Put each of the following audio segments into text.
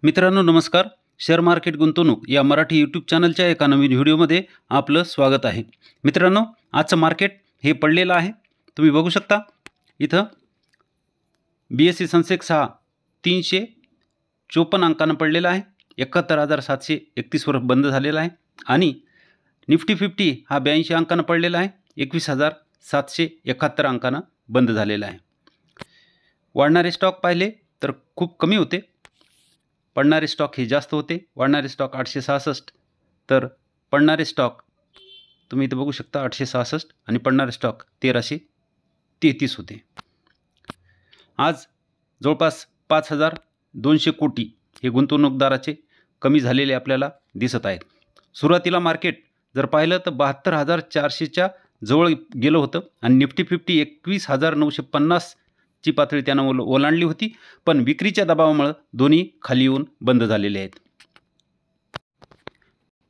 मित्रांनो नमस्कार. Share market गुंतवणूक या मराठी यूट्यूब चॅनलच्या एका नवीन व्हिडिओमध्ये आपलं स्वागत आहे. मित्रांनो आजचं मार्केट हे पडलेलं आहे. तुम्ही बघू शकता इथं BSE सेन्सेक्स हा 354 अंकानं पडलेला आहे. 71,731 वर बंद झालेला आहे आणि निफ्टी 50 हा 82 अंकानं पडलेला आहे. 21,771 अंकानं बंद झालेला आहे. वाढणारे स्टॉक पाहिले तर खूप कमी होते. पडणारे स्टॉक हे जास्त होते. वाढणारे स्टॉक 866 तर पडणारे स्टॉक तुम्ही इथे बघू शकता 866 आणि पडणारे स्टॉक 1333 होते. आज जवळपास 5,200 कोटी हे गुंतवणूकदाराचे कमी झालेले आपल्याला दिसत आहेत. सुरुवातीला मार्केट जर पाहिलं तर 72,400च्या जवळ गेलं होतं आणि निफ्टी 50 21,950 ची पातळी त्यानं ओलांडली होती, पण विक्रीच्या दबावामुळे दोन्ही खाली येऊन बंद झालेले आहेत.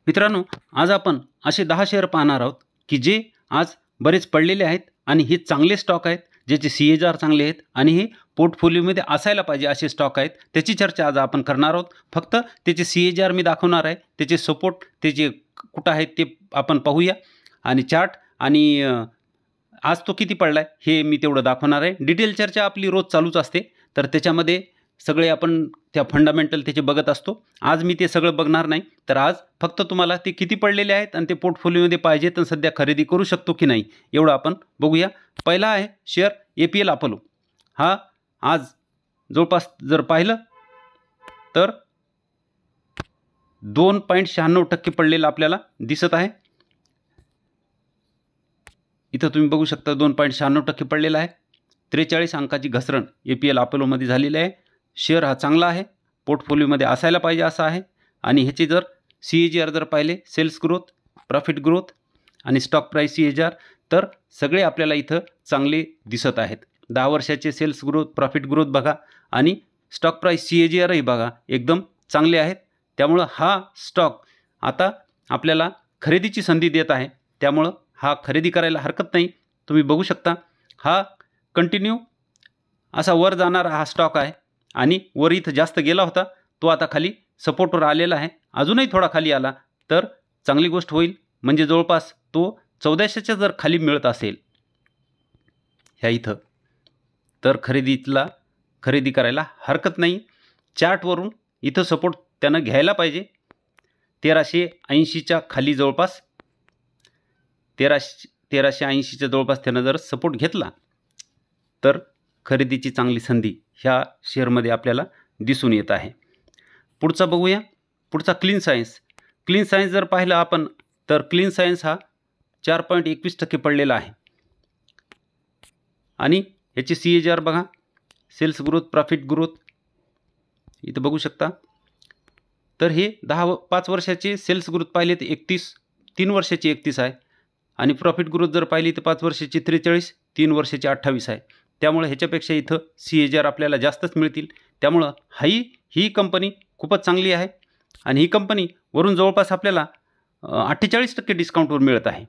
मित्रांनो आज आपण असे 10 शेअर पाहणार आहोत की जे आज बरेच पडलेले आहेत आणि हे चांगले स्टॉक आहेत, ज्याचे CAGR चांगले आहेत आणि हे पोर्टफोलिओमध्ये असायला पाहिजे असे स्टॉक आहेत. त्याची चर्चा आज आपण करणार आहोत. फक्त त्याचे CAGR मी दाखवणार आहे, त्याचे सपोर्ट त्याचे कुठं आहेत ते आपण पाहूया आणि चार्ट आणि आज तो किती पडलाय हे मी तेवढं दाखवणार आहे. डिटेल चर्चा आपली रोज चालूच असते, तर त्याच्यामध्ये सगळे आपण त्या फंडामेंटल त्याचे बघत असतो. आज मी ते सगळं बघणार नाही, तर आज फक्त तुम्हाला ते किती पडलेले आहेत आणि ते पोर्टफोलिओमध्ये पाहिजे तर सध्या खरेदी करू शकतो की नाही एवढं आपण बघूया. पहिला आहे शेअर APL अपोलो. हा आज जवळपास जर पाहिलं तर 2.96% पडलेला आपल्याला दिसत आहे. इथं तुम्ही बघू शकता 2.96% पडलेला आहे. 43 अंकाची घसरण APL अपोलोमध्ये झालेली आहे. शेअर हा चांगला आहे, पोर्टफोलिओमध्ये असायला पाहिजे असा आहे आणि ह्याचे जर CAGR जर पाहिले, सेल्स ग्रोथ, प्रॉफिट ग्रोथ आणि स्टॉक प्राईस CAGR तर सगळे आपल्याला इथं चांगले दिसत आहेत. 10 वर्षाचे सेल्स ग्रोथ, प्रॉफिट ग्रोथ बघा आणि स्टॉक प्राईस CAGRही बघा एकदम चांगले आहेत. त्यामुळं हा स्टॉक आता आपल्याला खरेदीची संधी देत आहे. त्यामुळं हा खरेदी करायला हरकत नाही. तुम्ही बघू शकता हा कंटिन्यू असा वर जाणारा हा स्टॉक आहे आणि वर इथं जास्त गेला होता, तो आता खाली सपोर्टवर आलेला आहे. अजूनही थोडा खाली आला तर चांगली गोष्ट होईल. म्हणजे जवळपास तो 1400च्या जर खाली मिळत असेल ह्या इथं तर खरेदी करायला हरकत नाही. चार्टवरून इथं सपोर्ट त्यानं घ्यायला पाहिजे. 1380च्या खाली जवळपास 1380च्या जवळपास त्यानं जर सपोर्ट घेतला तर खरेदीची चांगली संधी ह्या शेअरमध्ये आपल्याला दिसून येत आहे. पुढचा बघूया. पुढचा क्लीन सायन्स जर पाहिलं आपण तर क्लीन सायन्स हा 4.21% पडलेला आहे आणि ह्याची CAGR बघा, सेल्स ग्रोथ, प्रॉफिट ग्रोथ इथं बघू शकता. तर हे 5 वर्षाचे सेल्स ग्रोथ पाहिले तर 31, 3 वर्षाची 31 आहे आणि प्रॉफिट ग्रोथ जर पाहिली तर 5 वर्षाची 43, 3 वर्षाची 28 आहे. त्यामुळे ह्याच्यापेक्षा इथं CAGR आपल्याला जास्तच मिळतील. त्यामुळं ही कंपनी खूपच चांगली आहे आणि ही कंपनी वरून जवळपास आपल्याला 48% डिस्काउंटवर मिळत आहे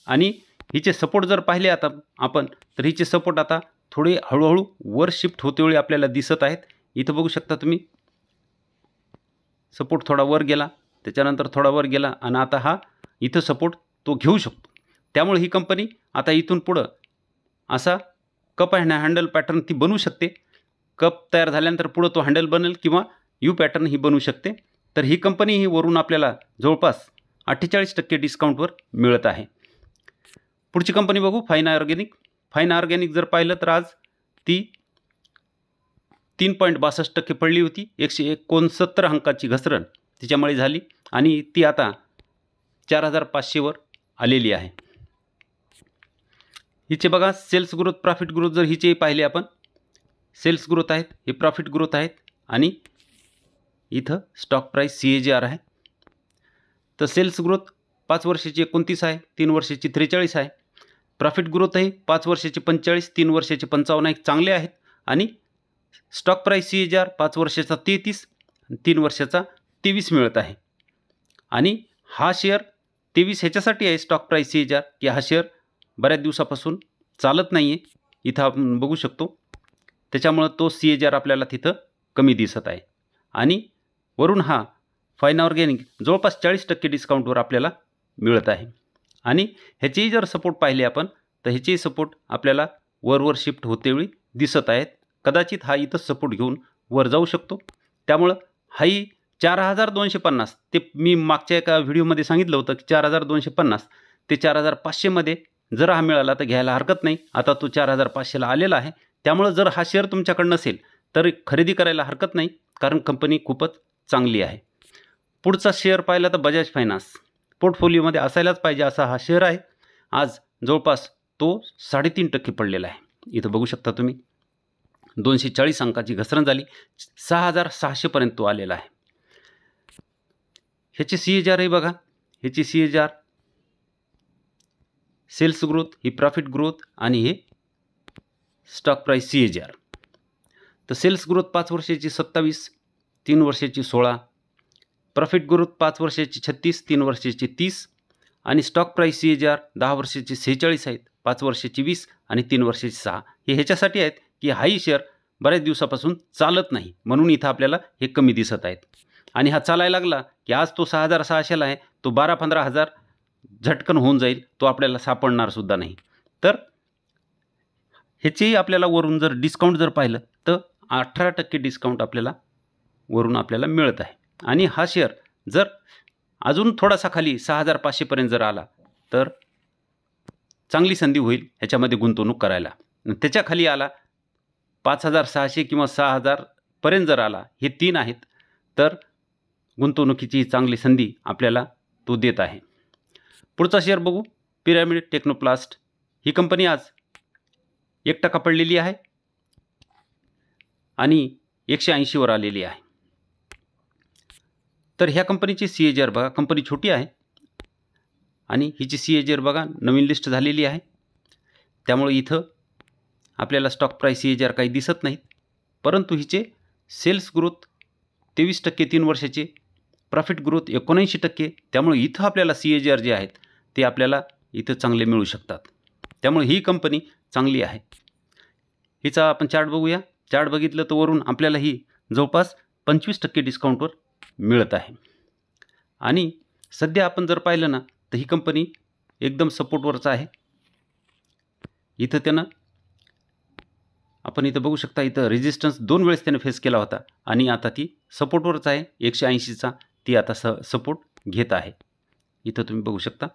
आणि हिचे सपोर्ट जर पाहिले आता आपण तर हिचे सपोर्ट आता थोडे हळूहळू वर शिफ्ट होतेवेळी आपल्याला दिसत आहेत. इथं बघू शकता तुम्ही सपोर्ट थोडा वर गेला, त्याच्यानंतर थोडा वर गेला आणि आता हा इथं सपोर्ट तो घेऊ शकतो. त्यामुळे ही कंपनी आता इथून पुढं असा कप हँडल पॅटर्न ती बनवू शकते. कप तयार झाल्यानंतर पुढं तो हँडल बनेल किंवा U पॅटर्न ही बनवू शकते. तर ही कंपनी ही वरून आपल्याला जवळपास 48% डिस्काउंटवर मिळत आहे. पुढची कंपनी बघू फाईन ऑर्गॅनिक जर पाहिलं तर आज ती 3.62% पडली होती. 169 अंकाची घसरण तिच्यामुळे झाली आणि ती आता 4,500 वर आलेली आहे. हिचे बघा सेल्स ग्रोथ, प्रॉफिट ग्रोथ जर हिचे पाहिले आपण, सेल्स ग्रोथ आहेत, हे प्रॉफिट ग्रोथ आहेत आणि इथं स्टॉक प्राईस CAGR आहे. तर सेल्स ग्रोथ 5 वर्षाची 29 आहे, 3 वर्षाची 43 आहे. प्रॉफिट ग्रोथ आहे 5 वर्षाची 45, 3 वर्षाची 55 आहे, चांगले आहेत आणि स्टॉक प्राईस CAGR 5 वर्षाचा 33, 3 वर्षाचा 23 मिळत आहे आणि हा शेअर 23 ह्याच्यासाठी आहे स्टॉक प्राईस CAGR की हा शेअर बऱ्याच दिवसापासून चालत नाही आहे. इथं आपण बघू शकतो त्याच्यामुळं तो CAGR आपल्याला तिथं कमी दिसत आहे आणि वरून हा फाईन ऑर्गॅनिक जवळपास 40% डिस्काउंटवर आपल्याला मिळत आहे. आणि ह्याचेही जर सपोर्ट पाहिले आपण तर ह्याचेही सपोर्ट आपल्याला वर शिफ्ट होतेवेळी दिसत आहेत. कदाचित हा इथं सपोर्ट घेऊन वर जाऊ शकतो. त्यामुळं हाही 4250 ते मी मागच्या एका व्हिडिओमध्ये सांगितलं होतं की 4250 ते 4500 मध्ये जर हा मिळाला तर घ्यायला हरकत नाही. आता तो 4500ला आलेला आहे. त्यामुळं जर हा शेअर तुमच्याकडे नसेल तर खरेदी करायला हरकत नाही, कारण कंपनी खूपच चांगली आहे. पुढचा शेअर पाहिला तर बजाज फायनान्स पोर्टफोलिओमध्ये असायलाच पाहिजे असा हा शेअर आहे. आज जवळपास तो 3.5% पडलेला आहे. इथं बघू शकता तुम्ही 240 अंकाची घसरण झाली, 6600 पर्यंत तो आलेला आहे. ह्याची CAGR आहे बघा, ह्याची CAGR सेल्स ग्रोथ, ही प्रॉफिट ग्रोथ आणि हे स्टॉक प्राइस CAGR. तर सेल्स ग्रोथ 5 वर्षाची 27, 3 वर्षाची 16, प्रॉफिट ग्रोथ 5 वर्षाची 36, 3 वर्षाची 30 आणि स्टॉक प्राइस CAGR 10 वर्षाची 46 आहेत, 5 वर्षाची 20 आणि 3 वर्षाची 6. हे ह्याच्यासाठी आहेत की हाही शेअर बऱ्याच दिवसापासून चालत नाही, म्हणून इथं आपल्याला हे कमी दिसत आहेत. आणि हा चालायला लागला की आज तो 6600ला आहे, तो 12-15 झटकन होऊन जाईल, तो आपल्याला सापडणार सुद्धा नाही. तर ह्याचेही आपल्याला वरून जर डिस्काउंट जर पाहिलं तर 18% डिस्काउंट आपल्याला वरून आपल्याला मिळत आहे. आणि हा शेअर जर अजून थोडासा खाली 6500 पर्यंत जर आला तर चांगली संधी होईल ह्याच्यामध्ये गुंतवणूक करायला. त्याच्या खाली आला 5600 किंवा 6000 पर्यंत जर आला, हे 3 आहेत, तर गुंतवणुकीची चांगली संधी आपल्याला तो देत आहे. पुढचा शेअर बघू, पिरामिड टेक्नोप्लास्ट. ही कंपनी आज 1% पडलेली आहे आणि 180 वर आलेली आहे. तर ह्या कंपनीची CAGR बघा, कंपनी छोटी आहे आणि हिची CAGR बघा नवीन लिस्ट झालेली आहे. त्यामुळे इथं आपल्याला स्टॉक प्राइस CAGR काही दिसत नाहीत, परंतु हिचे सेल्स ग्रोथ 23%, 3 वर्षाचे, प्रॉफिट ग्रोथ 79%. त्यामुळे इथं आपल्याला CAGR जे आहेत ते आपल्याला इथं चांगले मिळू शकतात. त्यामुळे ही कंपनी चांगली आहे. हिचा आपण चार्ट बघूया. चार्ट बघितलं तर वरून आपल्याला ही जवळपास 25% डिस्काउंटवर मिळत आहे. आणि सध्या आपण जर पाहिलं ना तर ही कंपनी एकदम सपोर्टवरच आहे. इथं त्यानं आपण इथं बघू शकता, इथं रेजिस्टन्स 2 वेळेस त्याने फेस केला होता आणि आता ती सपोर्टवरच आहे. 180चा ती आता सपोर्ट घेत आहे. इथं तुम्ही बघू शकता.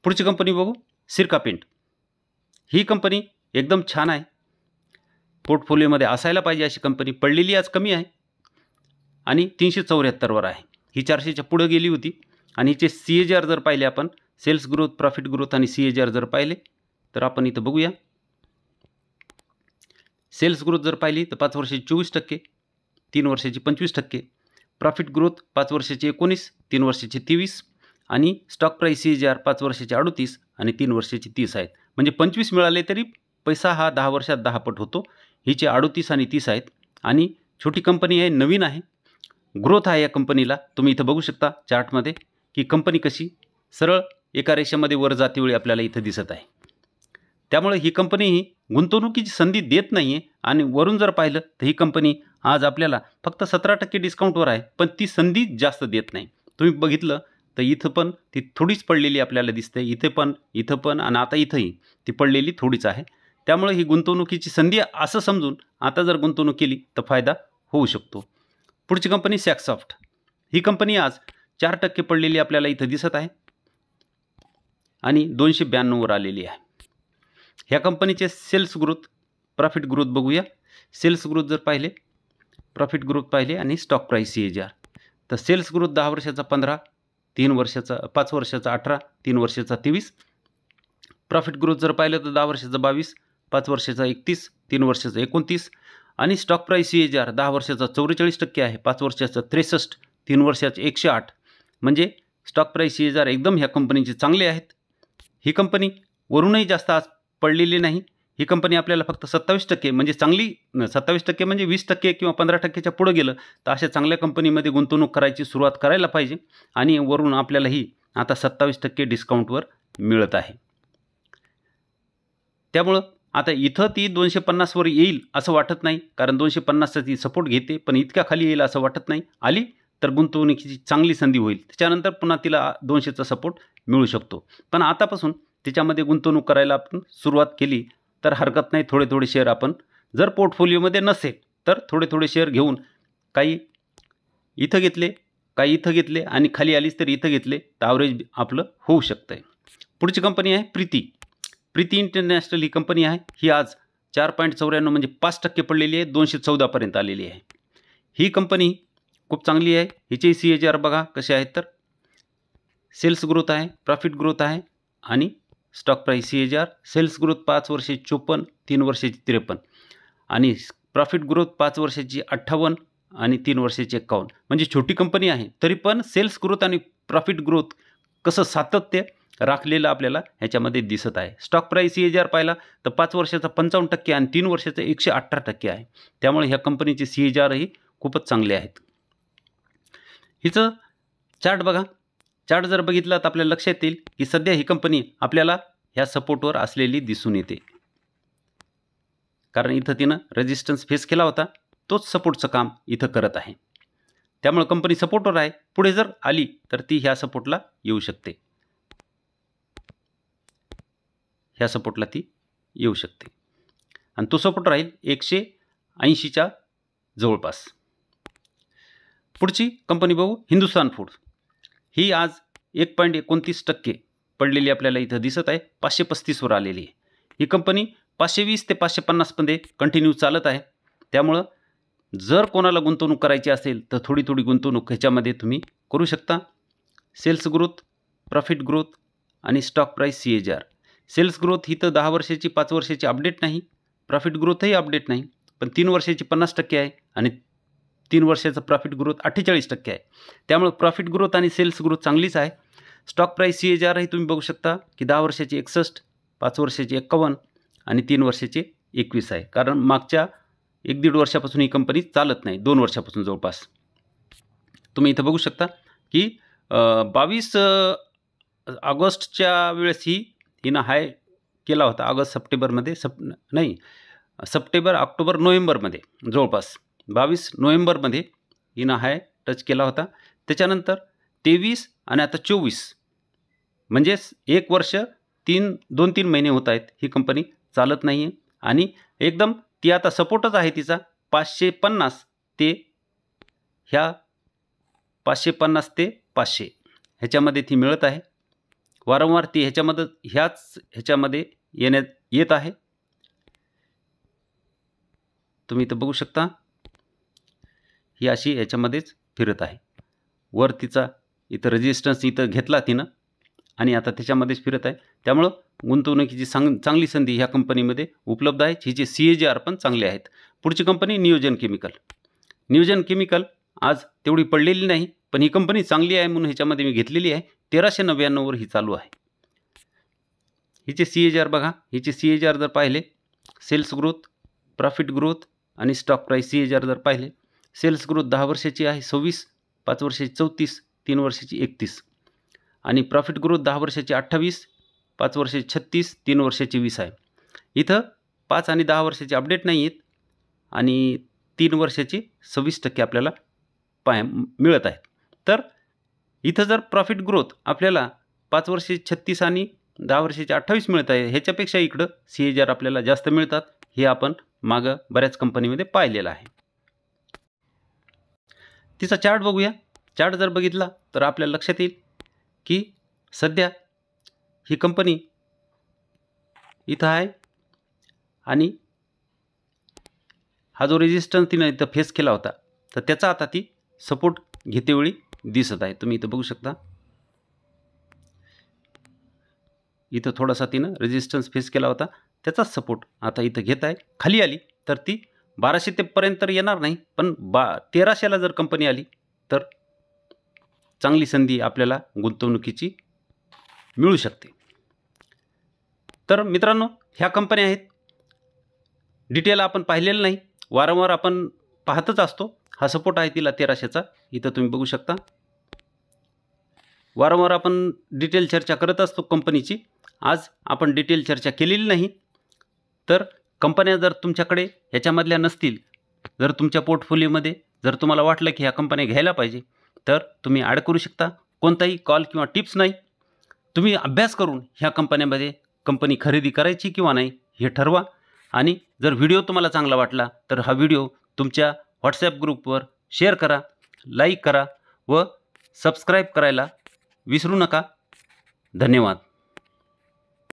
पुढची कंपनी बघू, सिरका पेंट. ही कंपनी एकदम छान आहे, पोर्टफोलिओमध्ये असायला पाहिजे अशी कंपनी. पडलेली आज कमी आहे आणि 374 वर आहे. ही 400च्या पुढे गेली होती. आणि हिचे CAGR जर पाहिले आपण, सेल्स ग्रोथ, प्रॉफिट ग्रोथ आणि CAGR जर पाहिले तर आपण इथं बघूया. सेल्स ग्रोथ जर पाहिली तर 5 वर्षाची 24%, 3 वर्षाची 25%, प्रॉफिट ग्रोथ 5 वर्षाची 19, 3 वर्षाची 23 आणि स्टॉक प्राइस CAGR 5 वर्षाची 38 आणि 3 वर्षाची 30 आहेत. म्हणजे 25 मिळाले तरी पैसा हा 10 वर्षात 10 पट होतो. हिचे 38 आणि 30 आहेत. आणि छोटी कंपनी आहे, नवीन आहे, ग्रोथ आहे या कंपनीला. तुम्ही इथं बघू शकता चार्टमध्ये की कंपनी कशी सरळ एका रेषेमध्ये वर जातेवेळी आपल्याला इथं दिसत आहे. त्यामुळे ही कंपनी ही गुंतवणुकीची संधी देत नाही आहे. आणि वरून जर पाहिलं तर ही कंपनी आज आपल्याला फक्त 17% डिस्काउंटवर आहे, पण ती संधी जास्त देत नाही. तुम्ही बघितलं तर इथं पण ती थोडीच पडलेली आपल्याला दिसते, इथं पण आणि आता इथंही ती पडलेली थोडीच आहे. त्यामुळे ही गुंतवणुकीची संधी असं समजून आता जर गुंतवणूक केली तर फायदा होऊ शकतो. पुढची कंपनी सॅक्सॉफ्ट. ही कंपनी आज 4% पडलेली आपल्याला इथं दिसत आहे आणि 292 वर आलेली आहे. ह्या कंपनीचे सेल्स ग्रोथ, प्रॉफिट ग्रोथ बघूया. सेल्स ग्रोथ जर पाहिले, प्रॉफिट ग्रोथ पाहिले आणि स्टॉक प्राइस CAGR. तर सेल्स ग्रोथ 10 वर्षाचा 15, 5 वर्षाचा 18, 3 वर्षाचा 23. प्रॉफिट ग्रोथ जर पाहिलं तर 10 वर्षाचा 22, 5 वर्षाचा 31, 3 वर्षाचा 29 आणि स्टॉक प्राइस CAGR 10 वर्षाचा 44% आहे, 5 वर्षाचा 63, 3 वर्षाचा 108. म्हणजे स्टॉक प्राइस CAGR एकदम ह्या कंपनीचे चांगले आहेत. ही कंपनी वरूनही जास्त आज पडलेली नाही. ही कंपनी आपल्याला फक्त 27% म्हणजे चांगली, 27% म्हणजे 20% किंवा 15%च्या पुढे गेलं तर अशा चांगल्या कंपनीमध्ये गुंतवणूक करायची सुरुवात करायला पाहिजे. आणि वरून आपल्याला ही आता 27% डिस्काउंटवर मिळत आहे. त्यामुळं आता इथं ती 250वर येईल असं वाटत नाही, कारण 250चा ती सपोर्ट घेते, पण इतक्या खाली येईल असं वाटत नाही. आली तर गुंतवणुकीची चांगली संधी होईल. त्याच्यानंतर पुन्हा तिला 200चा सपोर्ट मिळू शकतो. पण आतापासून त्याच्यामध्ये गुंतवणूक करायला आपण सुरुवात केली तर हरकत नाही. थोडे थोडे शेअर आपण, जर पोर्टफोलिओमध्ये नसेल तर थोडे थोडे शेअर घेऊन, काही इथं घेतले, काही इथं घेतले आणि खाली आलीच तर इथं घेतले, तर ॲव्हरेज आपलं होऊ शकतं आहे. पुढची कंपनी आहे प्रीती इंटरनॅशनल. ही कंपनी आहे. ही आज 4.94 म्हणजे 5% पडलेली आहे, 214पर्यंत आलेली आहे. ही कंपनी खूप चांगली आहे. हिचे CAGR बघा कसे आहेत, तर सेल्स ग्रोथ आहे, प्रॉफिट ग्रोथ आहे आणि stock price CAGR. Sales growth 5 वर्षे 54, 3 वर्षाची 53 आणि प्रॉफिट ग्रोथ 5 वर्षाची 58 आणि 3 वर्षाची 51. म्हणजे छोटी कंपनी आहे, तरी पण सेल्स ग्रोथ आणि प्रॉफिट ग्रोथ कसं सातत्य राखलेलं आपल्याला ह्याच्यामध्ये दिसत आहे. स्टॉक प्राईस CAGR पाहिला तर 5 वर्षाचा 55% आणि 3 वर्षाचा 118% आहे. त्यामुळे ह्या कंपनीचे CAGR ही खूपच चांगले आहेत. हिचं चार्ट बघा. चार्ट जर बघितला तर आपल्याला लक्षात येईल की सध्या ही कंपनी आपल्याला ह्या सपोर्टवर असलेली दिसून येते, कारण इथं तिनं रेजिस्टन्स फेस केला होता, तोच सपोर्टचं काम इथं करत आहे. त्यामुळे कंपनी सपोर्टवर आहे. पुढे जर आली तर ती ह्या सपोर्टला येऊ शकते, ह्या सपोर्टला ती येऊ शकते आणि तो सपोर्ट राहील 180च्या जवळपास. पुढची कंपनी बघू, हिंदुस्तान फूड. ही आज 1.29% पडलेली आपल्याला इथं दिसत आहे, 535वर आलेली आहे. ही कंपनी 520 ते 550 मध्ये कंटिन्यू चालत आहे. त्यामुळं जर कोणाला गुंतवणूक करायची असेल तर थोडी थोडी गुंतवणूक ह्याच्यामध्ये तुम्ही करू शकता. सेल्स ग्रोथ, प्रॉफिट ग्रोथ आणि stock price CAGR. Sales growth ही तर 10 वर्षाची 5 वर्षाची अपडेट नाही, प्रॉफिट ग्रोथही अपडेट नाही, पण 3 वर्षाची 50% आहे आणि 3 वर्षाचा प्रॉफिट ग्रोथ 48% आहे. त्यामुळे प्रॉफिट ग्रोथ आणि सेल्स ग्रोथ चांगलीच आहे. स्टॉक प्राईस CAGR ही तुम्ही बघू शकता की 10 वर्षाची 61, 5 वर्षाची 51 आणि 3 वर्षाचे 21 आहे. कारण मागच्या 1-1.5 वर्षापासून ही कंपनी चालत नाही, 2 वर्षापासून जवळपास. तुम्ही इथं बघू शकता की 22 ऑगस्टच्या वेळेस हिनं हाय केला होता. ऑगस्ट सप्टेंबरमध्ये, सप्टेंबर, ऑक्टोबर, नोव्हेंबरमध्ये जवळपास 22 नोव्हेंबरमध्ये हिनं हाय टच केला होता. त्याच्यानंतर 23 आणि आता 24 म्हणजेच 1 वर्ष 2-3 महिने होत आहेत ही कंपनी चालत नाही आहे आणि एकदम ती आता सपोर्टच आहे तिचा 550 ते ह्या 550 ते 500 ह्याच्यामध्ये ती मिळत आहे. वारंवार ती ह्याच्यामध्ये येत आहे. तुम्ही इथं बघू शकता ही अशी ह्याच्यामध्येच फिरत आहे. वर तिचा इथं रेजिस्टन्स इथं घेतला तिनं आणि आता त्याच्यामध्येच फिरत आहे. त्यामुळं गुंतवणुकीची चांगली संधी ह्या कंपनीमध्ये उपलब्ध आहे. हिचे CAGR पण चांगले आहेत. पुढची कंपनी नियोजन केमिकल. आज तेवढी पडलेली नाही, पण ही कंपनी चांगली आहे म्हणून ह्याच्यामध्ये मी घेतलेली आहे. 1399वर ही चालू आहे. हिचे CAGR बघा. हिचे CAGR जर पाहिले, सेल्स ग्रोथ, प्रॉफिट ग्रोथ आणि स्टॉक प्राईस CAGR जर पाहिले, सेल्स ग्रोथ 10 वर्षाची आहे 26, 5 वर्षाची 34, 3 वर्षाची 31 आणि प्रॉफिट ग्रोथ 10 वर्षाची 28, 5 वर्षाची 36, 3 वर्षाची 20 आहे. इथं 5 आणि 10 वर्षाची अपडेट नाही आहेत आणि 3 वर्षाची 26% आपल्याला मिळत आहेत. तर इथं जर प्रॉफिट ग्रोथ आपल्याला 5 वर्षाची 36 आणि 10 वर्षाची 28 मिळत आहे, ह्याच्यापेक्षा इकडं CAGR आपल्याला जास्त मिळतात. हे आपण मागं बऱ्याच कंपनीमध्ये पाहिलेलं आहे. तिचा चार्ट बघूया. चार्ट जर बघितला तर आपल्याला लक्षात येईल की सध्या ही कंपनी इथं आहे आणि हा जो रेजिस्टन्स तिनं इथं फेस केला होता तर त्याचा आता ती सपोर्ट घेतेवेळी दिसत आहे. तुम्ही इथं बघू शकता इथं थोडासा तिनं रेजिस्टन्स फेस केला होता, त्याचाच सपोर्ट आता इथं घेत आहे. खाली आली तर ती 1200 ते पर्यंत येणार नाही, पण 1300ला जर कंपनी आली तर चांगली संधी आपल्याला गुंतवणुकीची मिळू शकते. तर मित्रांनो, ह्या कंपन्या आहेत. डिटेल आपण पाहिलेलं नाही, वारंवार आपण पाहतच असतो. हा सपोर्ट आहे तिला 1300चा, इथं तुम्ही बघू शकता. वारंवार आपण डिटेल चर्चा करत असतो कंपनीची. आज आपण डिटेल चर्चा केलेली नाही, तर कंपन्या जर तुमच्याकडे ह्याच्यामधल्या नसतील, जर तुमच्या पोर्टफोलिओमध्ये जर तुम्हाला वाटलं की ह्या कंपन्या घ्यायला पाहिजे, तर तुम्ही ॲड करू शकता. कोणताही कॉल किंवा टिप्स नाही. तुम्ही अभ्यास करून ह्या कंपन्यामध्ये कंपनी खरेदी करायची किंवा नाही हे ठरवा. आणि जर व्हिडिओ तुम्हाला चांगला वाटला तर हा व्हिडिओ तुमच्या व्हॉट्सॲप ग्रुपवर शेअर करा, लाईक करा व सबस्क्राईब करायला विसरू नका. धन्यवाद.